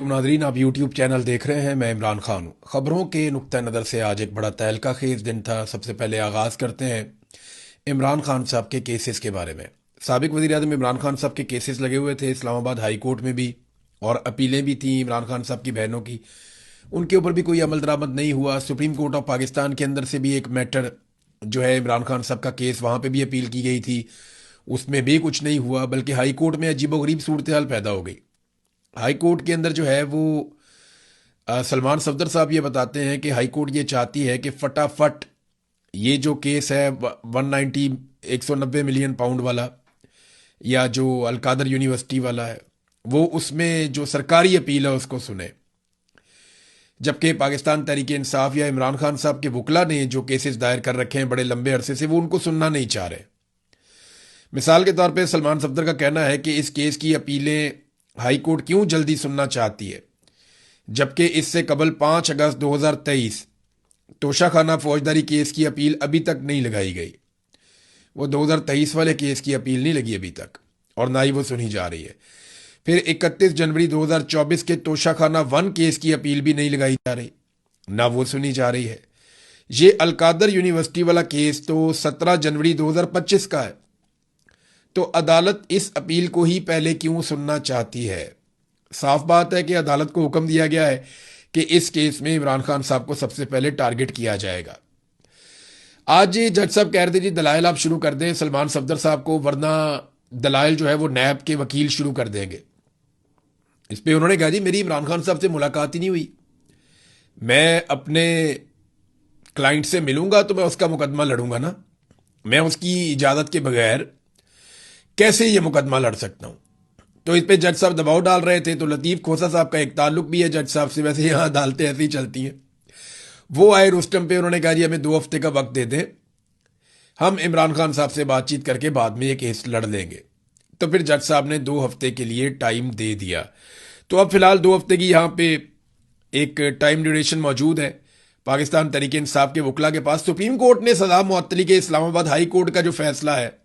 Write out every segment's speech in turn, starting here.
Nadreen, आप YouTube channel देख रहे हैं। मैं इमरान खान हूँ। खबरों के नुक्ता नज़र से आज एक बड़ा तहलका खेज दिन था। सबसे पहले आगाज़ करते हैं इमरान खान साहब के केसेस के बारे में। साबिक वज़ीर आज़म इमरान खान साहब के केसेस लगे हुए थे इस्लामाबाद हाई कोर्ट में भी, और अपीलें भी थी इमरान खान साहब की बहनों की। उनके ऊपर भी कोई अमल दरामद नहीं हुआ। सुप्रीम कोर्ट ऑफ पाकिस्तान के अंदर से भी एक मैटर जो है इमरान खान साहब का केस, वहाँ पर भी अपील की गई थी, उसमें भी कुछ नहीं हुआ। बल्कि हाई कोर्ट में अजीबोगरीब सूरत हाल पैदा हो गई। हाई कोर्ट के अंदर जो है वो सलमान सफदर साहब ये बताते हैं कि हाई कोर्ट ये चाहती है कि फटाफट ये जो केस है 190 190 मिलियन पाउंड वाला, या जो अलकादर यूनिवर्सिटी वाला है, वो उसमें जो सरकारी अपील है उसको सुने। जबकि पाकिस्तान तहरीक इंसाफ या इमरान खान साहब के वकला ने जो केसेस दायर कर रखे हैं बड़े लंबे अरसे से, वो उनको सुनना नहीं चाह रहे। मिसाल के तौर पे सलमान सफदर का कहना है कि इस केस की अपीलें हाई कोर्ट क्यों जल्दी सुनना चाहती है, जबकि इससे कबल 5 अगस्त 2023 तोशाखाना फौजदारी केस की अपील अभी तक नहीं लगाई गई। वो 2023 वाले केस की अपील नहीं लगी अभी तक, और ना ही वो सुनी जा रही है। फिर 31 जनवरी 2024 के तोशाखाना 1 केस की अपील भी नहीं लगाई जा रही, ना वो सुनी जा रही है। ये अलकादर यूनिवर्सिटी वाला केस तो 17 जनवरी 2025 का है। तो अदालत इस अपील को ही पहले क्यों सुनना चाहती है? साफ बात है कि अदालत को हुक्म दिया गया है कि इस केस में इमरान खान साहब को सबसे पहले टारगेट किया जाएगा। आज जज साहब कह रहे थे जी दलाइल आप शुरू कर दें सलमान सफदर साहब को, वरना दलाइल जो है वो नैब के वकील शुरू कर देंगे। इस पे उन्होंने कहा जी मेरी इमरान खान साहब से मुलाकात ही नहीं हुई। मैं अपने क्लाइंट से मिलूंगा तो मैं उसका मुकदमा लड़ूंगा ना। मैं उसकी इजाजत के बगैर कैसे ये मुकदमा लड़ सकता हूं? तो इस पे जज साहब दबाव डाल रहे थे। तो लतीफ़ खोसा साहब का एक ताल्लुक भी है जज साहब से, वैसे यहाँ अदालतें ऐसी ही चलती हैं। वो आए रुस्तम पे, उन्होंने कहा जी हमें 2 हफ्ते का वक्त दे दें, हम इमरान खान साहब से बातचीत करके बाद में ये केस लड़ लेंगे। तो फिर जज साहब ने 2 हफ्ते के लिए टाइम दे दिया। तो अब फिलहाल 2 हफ्ते की यहाँ पे एक टाइम ड्यूरेशन मौजूद है पाकिस्तान तहरीक इंसाफ के वकला के पास। सुप्रीम कोर्ट ने सजा मुअत्तली के इस्लामाबाद हाई कोर्ट का जो फैसला है,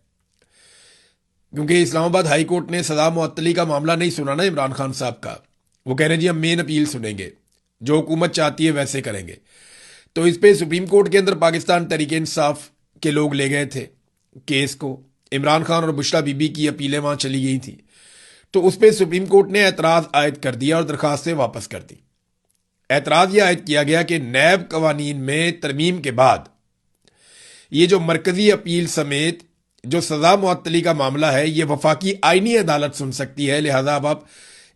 क्योंकि इस्लामाबाद हाई कोर्ट ने सजा मुअत्तली का मामला नहीं सुना ना इमरान खान साहब का, वो कह रहे हैं जी हम मेन अपील सुनेंगे, जो हुकूमत चाहती है वैसे करेंगे। तो इस पे सुप्रीम कोर्ट के अंदर पाकिस्तान तहरीक इंसाफ के लोग ले गए थे केस को। इमरान खान और बुशरा बीबी की अपीलें वहां चली गई थी। तो उस पर सुप्रीम कोर्ट ने एतराज आयद कर दिया और दरखास्तें वापस कर दी। एतराज यह आयद किया गया कि नैब कवानीन में तरमीम के बाद ये जो मरकजी अपील समेत जो सजा मुअत्तली का मामला है, ये वफाकी आईनी अदालत सुन सकती है, लिहाजा अब आप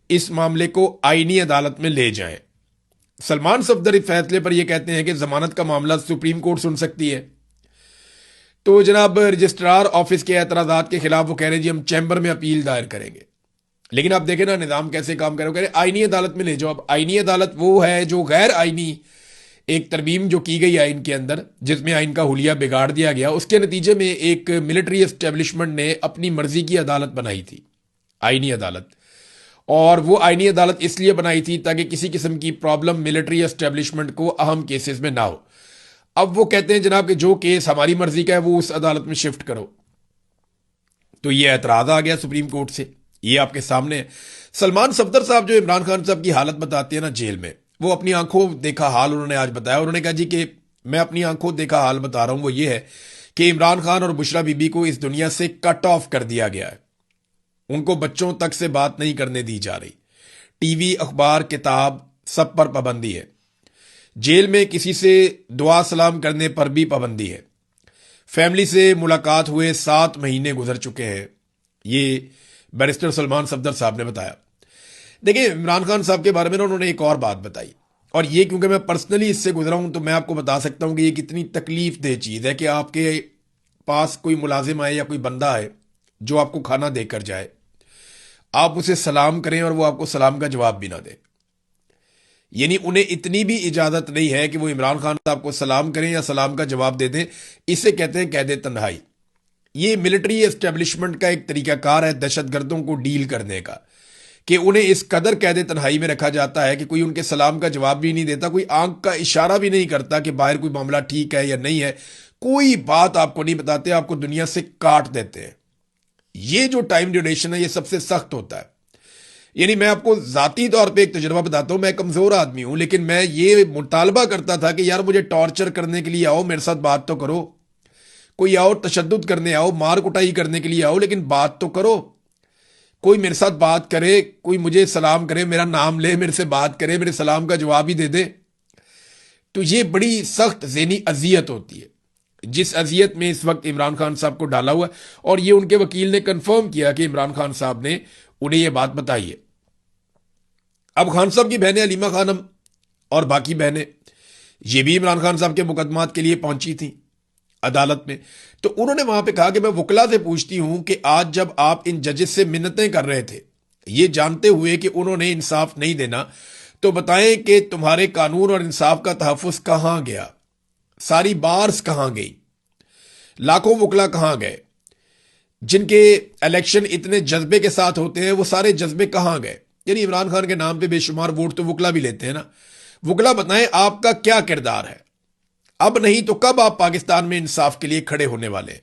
इस मामले को आईनी अदालत में ले जाएं। सलमान सफदर इस फैसले पर यह कहते हैं कि जमानत का मामला सुप्रीम कोर्ट सुन सकती है। तो जनाब रजिस्ट्रार ऑफिस के एतराजात के खिलाफ वो कह रहे हैं जी हम चैम्बर में अपील दायर करेंगे। लेकिन आप देखें ना निजाम कैसे काम करे, वो कह रहे आईनी अदालत में ले जाओ। अब आईनी अदालत वो है जो गैर आईनी एक तरमीम जो की गई आइन के अंदर, जिसमें आइन का हुलिया बिगाड़ दिया गया, उसके नतीजे में एक मिलिट्री एस्टेब्लिशमेंट ने अपनी मर्जी की अदालत बनाई थी, आईनी अदालत। और वो आईनी अदालत इसलिए बनाई थी ताकि किसी किस्म की प्रॉब्लम मिलिट्री एस्टेब्लिशमेंट को अहम केसेस में ना हो। अब वो कहते हैं जनाब कि जो केस हमारी मर्जी का है वो उस अदालत में शिफ्ट करो। तो ये एतराज आ गया सुप्रीम कोर्ट से। ये आपके सामने है। सलमान सफदर साहब जो इमरान खान साहब की हालत बताते हैं ना जेल में, वो अपनी आंखों देखा हाल उन्होंने आज बताया। उन्होंने कहा जी कि मैं अपनी आंखों देखा हाल बता रहा हूं, वो ये है कि इमरान खान और बुशरा बीबी को इस दुनिया से कट ऑफ कर दिया गया है। उनको बच्चों तक से बात नहीं करने दी जा रही। टीवी, अखबार, किताब, सब पर पाबंदी है। जेल में किसी से दुआ सलाम करने पर भी पाबंदी है। फैमिली से मुलाकात हुए 7 महीने गुजर चुके हैं, ये बैरिस्टर सलमान सफदर साहब ने बताया। देखिए इमरान खान साहब के बारे में उन्होंने एक और बात बताई, और ये क्योंकि मैं पर्सनली इससे गुजरा हूं तो मैं आपको बता सकता हूं कि ये कितनी तकलीफ देह चीज़ है कि आपके पास कोई मुलाजिम आए या कोई बंदा आए जो आपको खाना देकर जाए, आप उसे सलाम करें और वो आपको सलाम का जवाब भी ना दे। यानी उन्हें इतनी भी इजाजत नहीं है कि वो इमरान खान साहब को सलाम करें या सलाम का जवाब दे दें। इसे कहते हैं कैद तन्हाई। ये मिलिट्री एस्टेब्लिशमेंट का एक तरीकाकार है दहशतगर्दों को डील करने का, कि उन्हें इस कदर कैद तन्हाई में रखा जाता है कि कोई उनके सलाम का जवाब भी नहीं देता, कोई आंख का इशारा भी नहीं करता कि बाहर कोई मामला ठीक है या नहीं है, कोई बात आपको नहीं बताते, आपको दुनिया से काट देते हैं। ये जो टाइम ड्यूरेशन है ये सबसे सख्त होता है। यानी मैं आपको जाती तौर पे एक तजुर्बा बताता हूं, मैं कमजोर आदमी हूं, लेकिन मैं ये मुतालबा करता था कि यार मुझे टॉर्चर करने के लिए आओ, मेरे साथ बात तो करो। कोई आओ तशद्दुद करने आओ, मार कुटाई करने के लिए आओ, लेकिन बात तो करो। कोई मेरे साथ बात करे, कोई मुझे सलाम करे, मेरा नाम ले, मेरे से बात करे, मेरे सलाम का जवाब ही दे दे। तो ये बड़ी सख्त ज़हनी अजियत होती है, जिस अजियत में इस वक्त इमरान खान साहब को डाला हुआ है। और ये उनके वकील ने कंफर्म किया कि इमरान खान साहब ने उन्हें यह बात बताई है। अब खान साहब की बहनें अलीमा खानम और बाकी बहनें ये भी इमरान खान साहब के मुकदमात के लिए पहुंची थी अदालत में। तो उन्होंने वहां पे कहा कि मैं वकला से पूछती हूं कि आज जब आप इन जजेस से मिन्नतें कर रहे थे, ये जानते हुए कि उन्होंने इंसाफ नहीं देना, तो बताएं कि तुम्हारे कानून और इंसाफ का तहफ़्फ़ुज़ कहां गया? सारी बार्स कहां गई? लाखों वकला कहां गए? जिनके इलेक्शन इतने जज्बे के साथ होते हैं, वो सारे जज्बे कहां गए? यानी इमरान खान के नाम पे बेशुमार वोट तो वकला भी लेते हैं ना। वकला बताएं आपका क्या किरदार है? अब नहीं तो कब आप पाकिस्तान में इंसाफ के लिए खड़े होने वाले?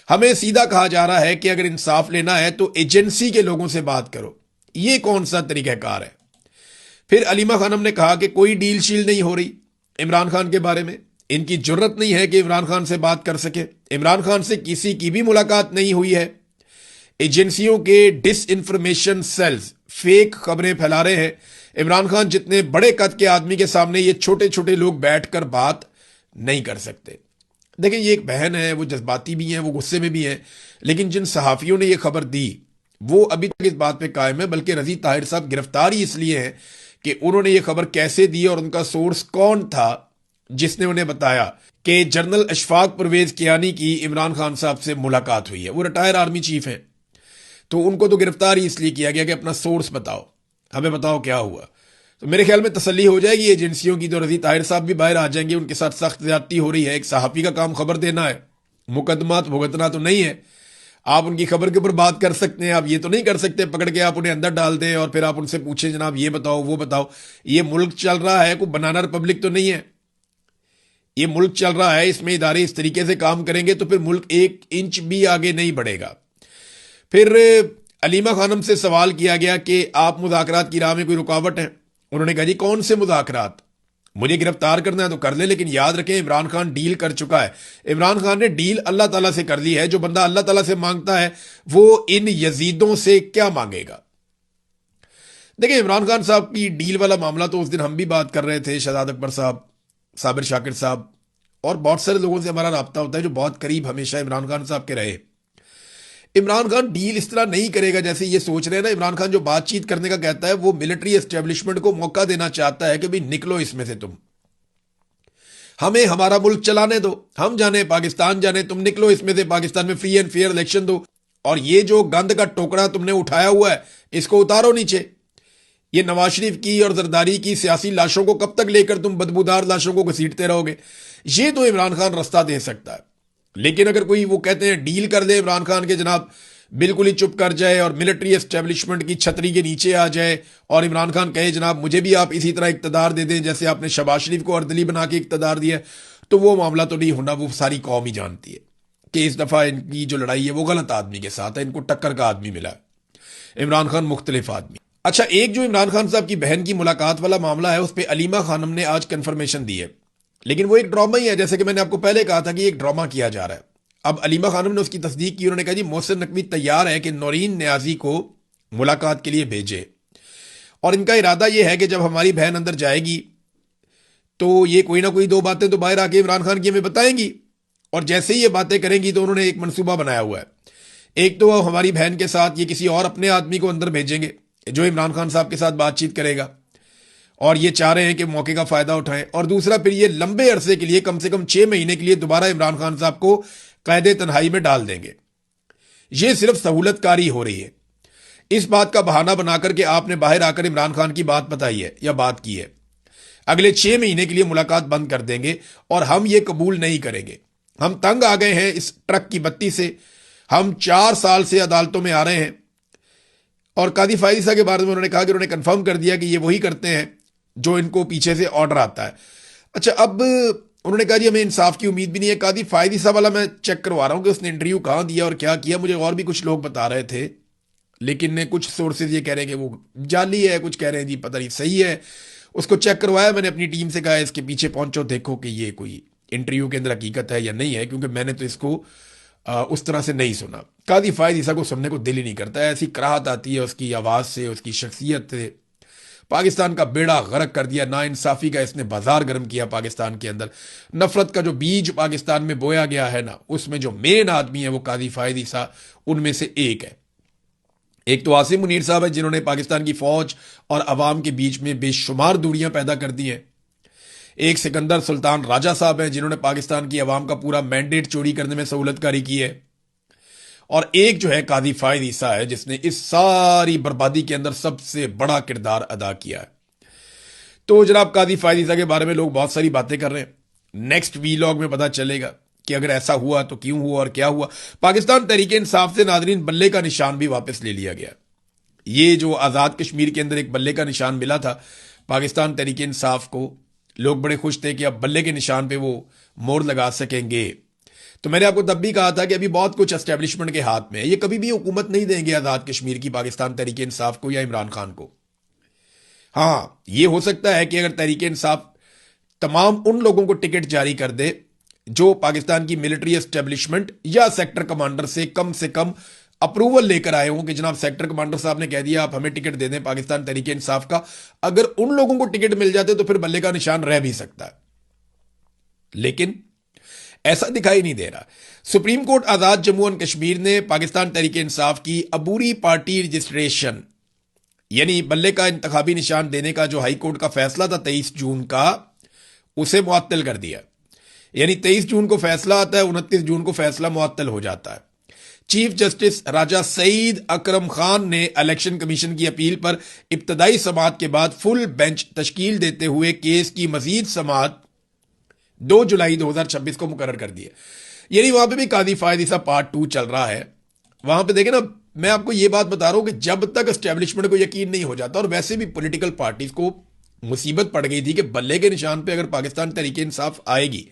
हमें सीधा कहा जा रहा है कि अगर इंसाफ लेना है तो एजेंसी के लोगों से बात करो। यह कौन सा तरीकाकार है? फिर अलीमा खानम ने कहा कि कोई डील शील नहीं हो रही इमरान खान के बारे में, इनकी जरूरत नहीं है कि इमरान खान से बात कर सके, इमरान खान से किसी की भी मुलाकात नहीं हुई है। एजेंसियों के डिस इंफॉर्मेशन सेल्स फेक खबरें फैला रहे हैं। इमरान खान जितने बड़े कद के आदमी के सामने ये छोटे छोटे लोग बैठकर बात नहीं कर सकते। देखिए, ये एक बहन है, वो जज्बाती भी हैं, वो गुस्से में भी हैं, लेकिन जिन सहाफ़ियों ने ये खबर दी वो अभी तक इस बात पे कायम है। बल्कि रज़ी ताहिर साहब गिरफ्तार ही इसलिए हैं कि उन्होंने ये खबर कैसे दी और उनका सोर्स कौन था जिसने उन्हें बताया कि जनरल अशफाक परवेज कियानी की इमरान खान साहब से मुलाकात हुई है। वो रिटायर आर्मी चीफ हैं, तो उनको तो गिरफ्तार ही इसलिए किया गया कि अपना सोर्स बताओ, हमें बताओ क्या हुआ। तो मेरे ख्याल में तसल्ली हो जाएगी एजेंसियों की, तो रज़ी ताहिर साहब भी बाहर आ जाएंगे। उनके साथ सख्त ज्यादती हो रही है। एक सहाफ़ी का काम खबर देना है, मुकदमात भुगतना तो नहीं है। आप उनकी खबर के ऊपर बात कर सकते हैं, आप ये तो नहीं कर सकते पकड़ के आप उन्हें अंदर डाल दें और फिर आप उनसे पूछें जनाब ये बताओ वो बताओ। ये मुल्क चल रहा है, कोई बनाना रिपब्लिक तो नहीं है। ये मुल्क चल रहा है, इसमें इदारे इस तरीके से काम करेंगे तो फिर मुल्क एक इंच भी आगे नहीं बढ़ेगा। फिर अलीमा खानम से सवाल किया गया कि आप मुज़ाकरात की राह में कोई रुकावट है? उन्होंने कहा जी कौन से मुज़ाकरात? मुझे गिरफ्तार करना है तो कर ले, लेकिन याद रखें इमरान खान डील कर चुका है। इमरान खान ने डील अल्लाह ताला से कर ली है। जो बंदा अल्लाह ताला से मांगता है वो इन यजीदों से क्या मांगेगा? देखिए, इमरान खान साहब की डील वाला मामला तो उस दिन हम भी बात कर रहे थे, शहजाद अकबर साहब, साबिर शाकिर साहब और बहुत सारे लोगों से हमारा राब्ता होता है जो बहुत करीब हमेशा इमरान खान साहब के रहे। इमरान खान डील इस तरह नहीं करेगा जैसे ये सोच रहे हैं ना। इमरान खान जो बातचीत करने का कहता है वो मिलिट्री एस्टेब्लिशमेंट को मौका देना चाहता है कि भाई निकलो इसमें से, तुम हमें हमारा मुल्क चलाने दो, हम जाने पाकिस्तान जाने, तुम निकलो इसमें से, पाकिस्तान में फ्री एंड फेयर इलेक्शन दो। और ये जो गंद का टोकरा तुमने उठाया हुआ है इसको उतारो नीचे। ये नवाज शरीफ की और जरदारी की सियासी लाशों को कब तक लेकर तुम बदबूदार लाशों को घसीटते रहोगे? ये तो इमरान खान रास्ता दे सकता है। लेकिन अगर कोई वो कहते हैं डील कर दे इमरान खान के, जनाब बिल्कुल ही चुप कर जाए और मिलिट्री एस्टेब्लिशमेंट की छतरी के नीचे आ जाए और इमरान खान कहे जनाब मुझे भी आप इसी तरह इक्तदार दे दें जैसे आपने शहबाज शरीफ को अर्दली बना के इक्तदार दिया, तो वो मामला तो नहीं होना। वो सारी कौम ही जानती है कि इस दफा इनकी जो लड़ाई है वो गलत आदमी के साथ है, इनको टक्कर का आदमी मिला है। इमरान खान मुख्तलिफ आदमी। अच्छा, एक जो इमरान खान साहब की बहन की मुलाकात वाला मामला है उस पर अलीमा खानम ने आज कंफर्मेशन दी है, लेकिन वो एक ड्रामा ही है। जैसे कि मैंने आपको पहले कहा था कि एक ड्रामा किया जा रहा है। अब अलीमा खानम ने उसकी तस्दीक की। उन्होंने कहा जी मोहसिन नकवी तैयार है कि नौरीन न्याजी को मुलाकात के लिए भेजे, और इनका इरादा यह है कि जब हमारी बहन अंदर जाएगी तो ये कोई ना कोई दो बातें तो बाहर आके इमरान खान की हमें बताएंगी, और जैसे ही ये बातें करेंगी तो उन्होंने एक मनसूबा बनाया हुआ है। एक तो हमारी बहन के साथ ये किसी और अपने आदमी को अंदर भेजेंगे जो इमरान खान साहब के साथ बातचीत करेगा, और ये चाह रहे हैं कि मौके का फायदा उठाएं। और दूसरा, फिर ये लंबे अरसे के लिए कम से कम 6 महीने के लिए दोबारा इमरान खान साहब को कैद तन्हाई में डाल देंगे। ये सिर्फ सहूलतकारी हो रही है। इस बात का बहाना बनाकर के आपने बाहर आकर इमरान खान की बात बताई है या बात की है। अगले 6 महीने के लिए मुलाकात बंद कर देंगे और हम ये कबूल नहीं करेंगे। हम तंग आ गए हैं इस ट्रक की बत्ती से। हम 4 साल से अदालतों में आ रहे हैं। और कादी फायदा के बारे में उन्होंने कहा कि उन्होंने कंफर्म कर दिया कि ये वही करते हैं जो इनको पीछे से ऑर्डर आता है। अच्छा, अब उन्होंने कहा जी हमें इंसाफ की उम्मीद भी नहीं है। कादी फायदी साहब वाला मैं चेक करवा रहा हूं कि उसने इंटरव्यू कहां दिया और क्या किया। मुझे और भी कुछ लोग बता रहे थे, लेकिन कुछ सोर्सेज ये कह रहे हैं कि वो जाली है, कुछ कह रहे हैं जी पता नहीं सही है। उसको चेक करवाया मैंने अपनी टीम से, कहा इसके पीछे पहुंचो देखो कि ये कोई इंटरव्यू के अंदर हकीकत है या नहीं है, क्योंकि मैंने तो इसको उस तरह से नहीं सुना। कादी फायद ईसा को सुनने को दिल ही नहीं करता है, ऐसी कराहत आती है उसकी आवाज़ से, उसकी शख्सियत से। पाकिस्तान का बेड़ा गर्क कर दिया, ना इंसाफी का इसने बाजार गर्म किया पाकिस्तान के अंदर। नफरत का जो बीज पाकिस्तान में बोया गया है ना, उसमें जो मेन आदमी है वो कादी फायद ईसा उनमें से एक है। एक तो आसिम मुनीर साहब है जिन्होंने पाकिस्तान की फौज और अवाम के बीच में बेशुमार दूरियां पैदा कर दी हैं। एक सिकंदर सुल्तान राजा साहब हैं जिन्होंने पाकिस्तान की अवाम का पूरा मैंडेट चोरी करने में सहूलतकारी की है। और एक जो है कादी फायद ईसा है जिसने इस सारी बर्बादी के अंदर सबसे बड़ा किरदार अदा किया है। तो जनाब कादी फायद ईसा के बारे में लोग बहुत सारी बातें कर रहे हैं। नेक्स्ट वीलॉग में पता चलेगा कि अगर ऐसा हुआ तो क्यों हुआ और क्या हुआ। पाकिस्तान तहरीक इंसाफ से नाजरीन बल्ले का निशान भी वापस ले लिया गया। ये जो आज़ाद कश्मीर के अंदर एक बल्ले का निशान मिला था पाकिस्तान तहरीक इंसाफ को, लोग बड़े खुश थे कि अब बल्ले के निशान पे वो मोहर लगा सकेंगे। तो मैंने आपको तब भी कहा था कि अभी बहुत कुछ एस्टेब्लिशमेंट के हाथ में है, ये कभी भी हुकूमत नहीं देंगे आज़ाद कश्मीर की पाकिस्तान तहरीक इंसाफ को या इमरान खान को। हाँ, ये हो सकता है कि अगर तहरीक इंसाफ तमाम उन लोगों को टिकट जारी कर दे जो पाकिस्तान की मिलिट्री एस्टेब्लिशमेंट या सेक्टर कमांडर से कम अप्रूवल लेकर आए हों कि जनाब सेक्टर कमांडर साहब ने कह दिया आप हमें टिकट दे दें पाकिस्तान तहरीक इंसाफ का, अगर उन लोगों को टिकट मिल जाते तो फिर बल्ले का निशान रह भी सकता है। लेकिन ऐसा दिखाई नहीं दे रहा। Supreme court Azad Jammu and Kashmir ने पाकिस्तान तहरीक इंसाफ की अबूरी पार्टी रजिस्ट्रेशन यानी बल्ले का इंतखाबी निशान देने का जो हाई कोर्ट का फैसला था 23 जून का, उसे मुअत्तल कर दिया। यानी 23 जून को फैसला आता है, 29 जून को फैसला मुअत्तल हो जाता है। चीफ जस्टिस राजा सईद अकरम खान ने इलेक्शन कमीशन की अपील पर इब्तदाई समाअत के बाद फुल बेंच तश्कील देते हुए केस की मजीद समाअत 2 जुलाई 2026 को मुकर्रर कर दी है। यानी वहां पे भी कादी फायद ईसा पार्ट 2 चल रहा है। वहां पे देखें ना, मैं आपको ये बात बता रहा हूं कि जब तक एस्टेब्लिशमेंट को यकीन नहीं हो जाता, और वैसे भी पॉलिटिकल पार्टीज को मुसीबत पड़ गई थी कि बल्ले के निशान पे अगर पाकिस्तान तहरीक इंसाफ आएगी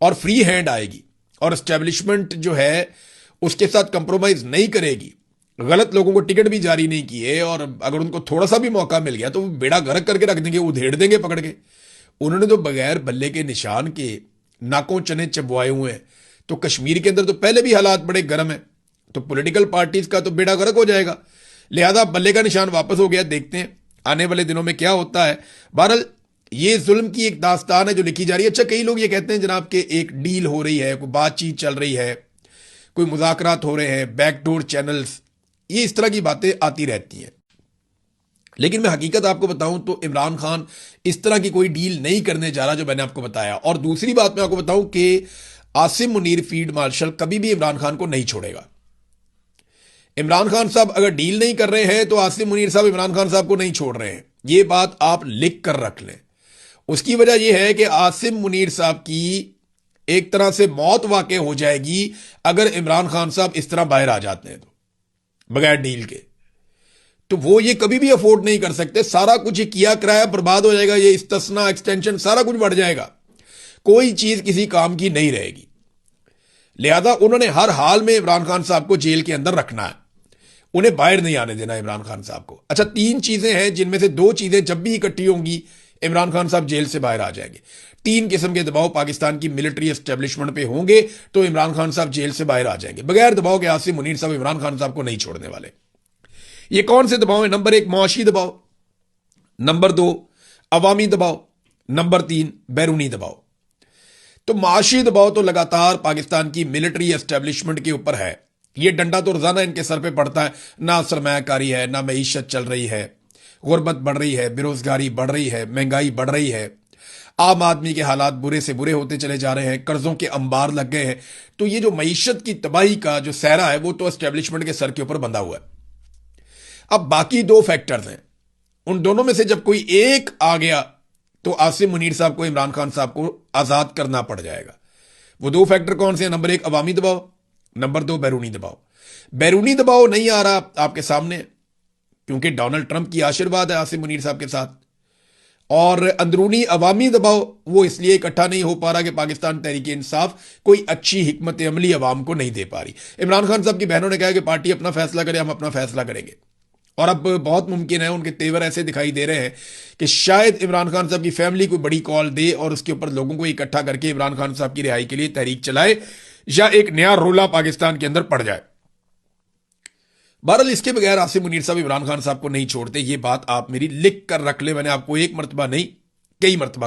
और फ्री हैंड आएगी और एस्टेब्लिशमेंट जो है उसके साथ कंप्रोमाइज नहीं करेगी, गलत लोगों को टिकट भी जारी नहीं किए, और अगर उनको थोड़ा सा भी मौका मिल गया तो वो बेड़ा गर्क करके रख देंगे, उधेड़ देंगे पकड़ के। उन्होंने तो बगैर बल्ले के निशान के नाकों चने चबवाए हुए हैं। तो कश्मीर के अंदर तो पहले भी हालात बड़े गर्म हैं, तो पॉलिटिकल पार्टीज का तो बेड़ा गर्क हो जाएगा। लिहाजा बल्ले का निशान वापस हो गया, देखते हैं आने वाले दिनों में क्या होता है। बहरहाल ये जुल्म की एक दास्तान है जो लिखी जा रही है। अच्छा, कई लोग ये कहते हैं जनाब कि एक डील हो रही है, कोई बातचीत चल रही है, कोई मुज़ाकरात हो रहे हैं, बैकडोर चैनल्स, ये इस तरह की बातें आती रहती हैं। लेकिन मैं हकीकत आपको बताऊं तो इमरान खान इस तरह की कोई डील नहीं करने जा रहा जो मैंने आपको बताया। और दूसरी बात मैं आपको बताऊं कि आसिम मुनीर फील्ड मार्शल कभी भी इमरान खान को नहीं छोड़ेगा। इमरान खान साहब अगर डील नहीं कर रहे हैं तो आसिम मुनीर साहब इमरान खान साहब को नहीं छोड़ रहे हैं, ये बात आप लिख कर रख लें। उसकी वजह यह है कि आसिम मुनीर साहब की एक तरह से मौत वाक़ई हो जाएगी अगर इमरान खान साहब इस तरह बाहर आ जाते हैं तो बगैर डील के। तो वो ये कभी भी अफोर्ड नहीं कर सकते। सारा कुछ ये किया कराया बर्बाद हो जाएगा, ये इस्तना एक्सटेंशन सारा कुछ बढ़ जाएगा, कोई चीज किसी काम की नहीं रहेगी। लिहाजा उन्होंने हर हाल में इमरान खान साहब को जेल के अंदर रखना है, उन्हें बाहर नहीं आने देना इमरान खान साहब को। अच्छा, 3 चीजें हैं जिनमें से 2 चीजें जब भी इकट्ठी होंगी इमरान खान साहब जेल से बाहर आ जाएंगे। 3 किस्म के दबाव पाकिस्तान की मिलिट्री एस्टेब्लिशमेंट पे होंगे तो इमरान खान साहब जेल से बाहर आ जाएंगे। बगैर दबाव के आसिम मुनीर साहब इमरान खान साहब को नहीं छोड़ने वाले। ये कौन से दबाव है? नंबर 1 मुआशी दबाव, नंबर 2 अवामी दबाव, नंबर 3 बैरूनी दबाव। तो मुआशी दबाव तो लगातार पाकिस्तान की मिलिट्री एस्टेब्लिशमेंट के ऊपर है। ये डंडा तो रोजाना इनके सर पे पड़ता है। ना सरमायाकारी है, ना मईशत चल रही है, गुर्बत बढ़ रही है, बेरोजगारी बढ़ रही है, महंगाई बढ़ रही है, आम आदमी के हालात बुरे से बुरे होते चले जा रहे हैं, कर्जों के अंबार लग गए हैं। तो ये जो मईशत की तबाही का जो सहरा है वो तो एस्टेब्लिशमेंट के सर के ऊपर बंधा हुआ है। अब बाकी 2 फैक्टर्स हैं, उन दोनों में से जब कोई एक आ गया तो आसिम मुनीर साहब को इमरान खान साहब को आजाद करना पड़ जाएगा। वो 2 फैक्टर कौन से हैं? नंबर 1 अवामी दबाव, नंबर 2 बैरूनी दबाव। बैरूनी दबाव नहीं आ रहा आपके सामने क्योंकि डोनाल्ड ट्रंप की आशीर्वाद है आसिम मुनीर साहब के साथ। और अंदरूनी अवामी दबाव वो इसलिए इकट्ठा नहीं हो पा रहा कि पाकिस्तान तहरीक इंसाफ कोई अच्छी हिकमत अमली अवाम को नहीं दे पा रही। इमरान खान साहब की बहनों ने कहा कि पार्टी अपना फैसला करे, हम अपना फैसला करेंगे। और अब बहुत मुमकिन है, उनके तेवर ऐसे दिखाई दे रहे हैं कि शायद इमरान खान साहब की फैमिली कोई बड़ी कॉल दे और उसके ऊपर लोगों को इकट्ठा करके इमरान खान साहब की रिहाई के लिए तहरीक चलाए, या एक नया रोला पाकिस्तान के अंदर पड़ जाए। बहरहाल इसके बगैर आसिम मुनीर साहब इमरान खान साहब को नहीं छोड़ते। ये बात आप मेरी लिख कर रख ले, मैंने आपको एक मरतबा नहीं कई मरतबा